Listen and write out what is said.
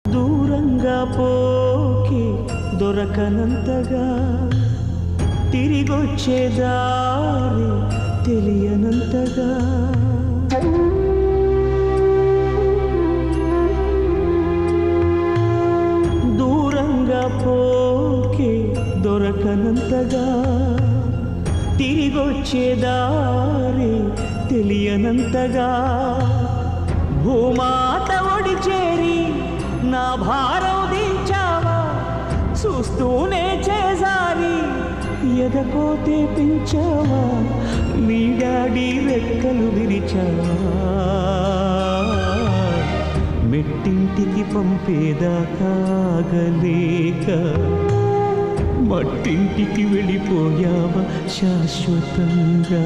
దూరంగా పోకి దొరకనంతగా తిరిగొచ్చే దారి తెలియనంతగా దూరంగా పోకి దొరకనంతగా తిరిగొచ్చే దారి తెలియనంతగా భూమాత ఒడి చేరి నా భారం దించావా చూస్తూనే చేసారి ఎదకోతే పెంచావా నీ డాడీ రెక్కలు విరిచావా మెట్టింటికి పంపేదాకా ఆగలేక మట్టింటికి వెళ్ళిపోయావా శాశ్వతంగా